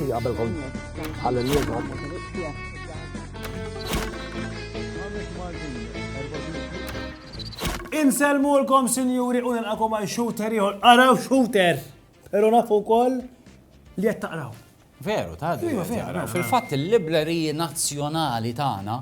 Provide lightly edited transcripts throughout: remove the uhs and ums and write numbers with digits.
xi qabelkom ħall-nies. Inselmulkom, sinjuri, u nilqakom għal shooter ieħor. Araw shooter! Però nafu wkoll li qed taqraw. Veru, ta' veru. Fil-fatt il-libreriji nazzjonali tagħna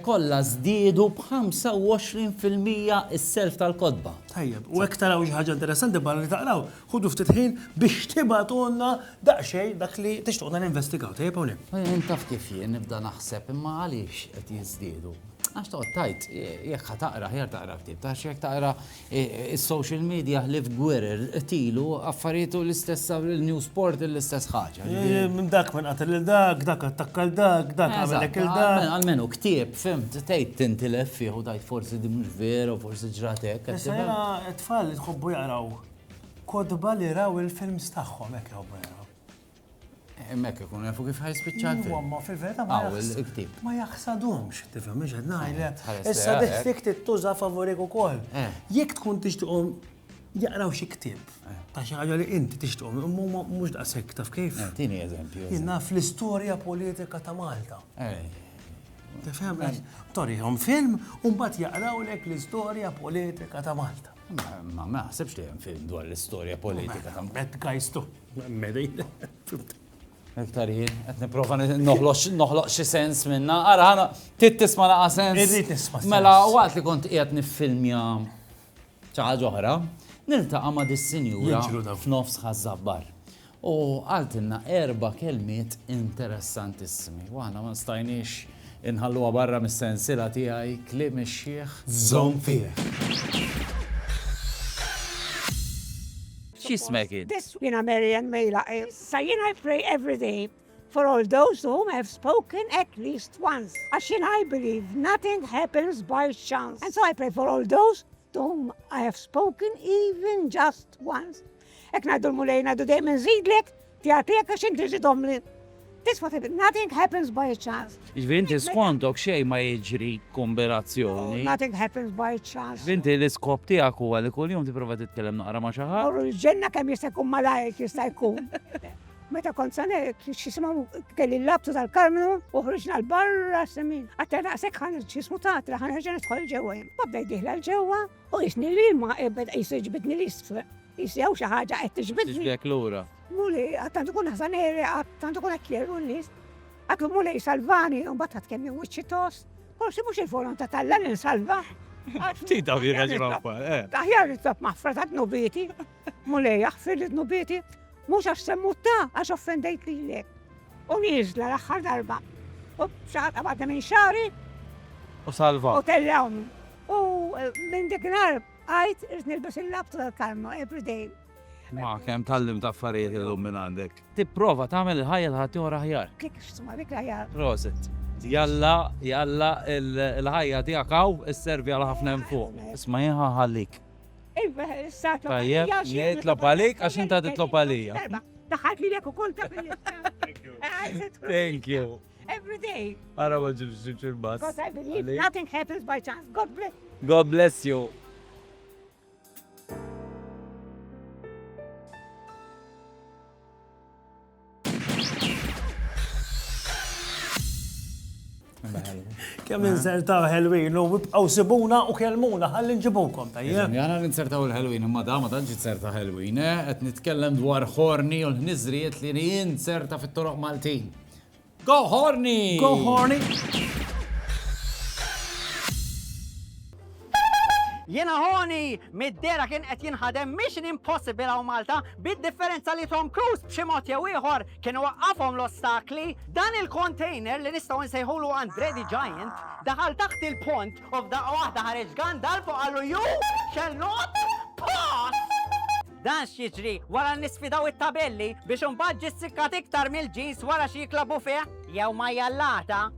kollha żdiedu b'25% is-self tal-kotba. Tajjeb, u hekk taraw xi ħaġa interessanti barra li taqraw, ħudu ftit ħin biex tibatulna daqsxejn dak li tixtuqna ninvestigaw, tajjeb hawnhekk. Intaf kif jien nibda naħseb imma għaliex qed jiżdiedu. Għax toqgħod tajt, jekk taqra, ħjar taqra ktib, tax jekk taqra is-social media ħlif gwerer tilu affarijiet l-istess il-newsport l-istess ħaġa. Minn dak minn qatel il-dak, dak attakkal dak għamilek il-dak. Almenu ktieb, fimt, tgħid tintilef fih u tajt forsi di mhux veru, forsi ġratek. Issa jiena tfal li tħobbu jaqraw kodba li raw il-films tagħhom hekk jħobbu jaqraw. Hemmhekk ikun jafu kif ħajspiċċa l-film. Ma fil-verità ma jaħsadhomx, tifhem mhux qed ngħidlek. Ħares Issa seħek. dik tittuża favorik ukoll. Jekk tkun tixtieqhom jaqraw xi ktieb ta' xi ħaġa li inti tixtieqhom, imma mhux daqshekk taf kif. Tieni eżempju. Jien naf l-istorja politika ta' Malta. Tifhem? Torihom film u mbagħad jaqrawlek l-istorja politika ta' Malta. Ma naħsebx li hemm film dwar l-istorja politika ta' Met gajstu. Medej. Iktar jien, qed nipprova noħloq xi sens minna. Ara ħana tisma' laqa sens. Irrid nisma' sens. Mela waqt li kont qiegħed niffilmja xi ħaġa oħra, niltaqa' ma' dis-sinjura f'nofs ħażabbar. U qaltilna 4 kelmiet interessantissimi. U aħna ma stajniex inħalluha barra mis-sensiela tiegħi kliem ix-xieħ Żomm fih. X'ismek int? This Wina Marian Mela. Saying I pray every day for all those to whom I have spoken at least once. Ashin I believe nothing happens by chance. And so I pray for all those to whom I have spoken even just once. Ek nadul mulejna du dejjem nżidlek, tiegħek għax inti żidhom li. This what happens. Nothing happens by chance. Vinti skondok xej ma jiġri kombinazzjoni. Nothing happens by chance. Vinti l-iskop tijak huwa li kull jum tipprova titkellem naqra ma' xi ħadd. Orru l-ġenna kemm jista' jkun malajk jista' jkun. Meta kont sanek, xismu kelli l-labtu tal-Karmenu, uħriġna l-barra semin. Għatta daqsek ħan xismu tatra, ħan ħarġan nidħol ġewwa. Babda jdiħla l-ġewwa, u jisni li ma ebed jisġbidni l-isfra. Jisjaw xi ħaġa qed tiġbidni. Tixbek lura. Muli, għattantu kun ħazaneri, għattantu kun għakjeru l-nis. Għatlu muli salvani, un batat kemmi uċċi tos. Forsi mux il-volontà tal-lan salva. Tita virra ġmampa, Taħjar it-top maħfra ta' t-nubiti. Muli, jaħfir li t-nubiti. Mux għax semmutta, għax offendejt li l-lek. U nizla l-axħar darba. U xaħat għabadna minn xari, U salva. u tellawm. U minn diknar, għajt, nilbas il-labtu tal-karma, every day. Ma kemm tallim ta' affarijiet il-lum minn għandek. Tipprova tagħmel il-ħajja l-ħati wara ħjar. Kik xsuma, dik la Proset. Jalla il-ħajja tiegħek hawn isservi għal ħafna hemm fuq. Isma' jieħa ħallik. Tajjeb, nitlob għalik għax inta titlob għalija. Daħħat li l-eku kol ta' Thank you. Every day. Ara ma ġibx il-bas. Because I believe nothing happens by chance. God bless. God bless you. Kemm insertaw Halloween u bibqgħu sibuna u kelmuna ħalli nġibukom tajjeb. Jana ninsertaw il-Halloween, imma da ma tantx inserta Halloween, qed nitkellem dwar Horny u l-ħniżrijiet li jinserta fit-toroq Maltin. Go Horny! Go Horny! Jena Horny, mid-dera kien qed jinħadem Mission Impossible għaw Malta, bid-differenza li Tom Cruise b'xi mod jew ieħor kien waqqafhom l-ostakli, dan il-container li nistgħu nsejħulu Andre the Giant daħal taħt il-pont u f'daqqa waħda ħareġ Gandalf u qalu you shall not pass! Dan x'jiġri wara nisfidaw it-tabelli biex imbagħad ġissikkat iktar mill-ġins wara xi jiklabu fih jew ma jallata.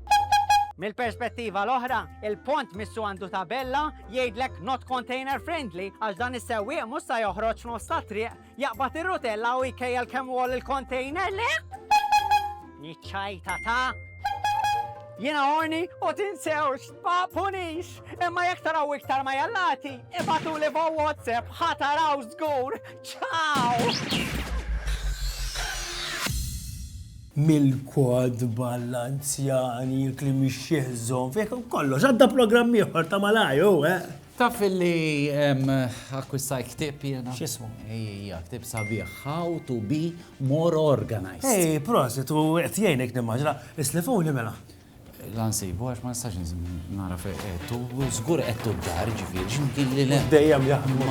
Mill-perspettiva l-oħra, il-pont missu għandu tabella jgħidlek not container friendly għax dan is-sewwieq mhux se joħroġ nofs ta' triq jaqbad ir-rutella u jkejjel kemm wol il-container le? Niċċajta ta' Jiena Horny u tinsewx tbaqpunix, imma jekk taraw iktar ma jallati, ibatuli fuq WhatsApp ħataraw żgur. Ciao! mill-kodba l-anzjani, il-klim ix-xieħżon, fejk kollox, għadda programm ieħor ta' malaju, Taf li akkwissaj ktib jena. X'ismu? Ejja, ktib sabiħ, How to be more organized. Ej, prosit, u għetjajnek nimmaġra, islifu li mela. L-ansibu, għax ma nistax nara fejtu, zgur għettu d-dar ġifir, ġimkien li le. Dejjem jaħdmu,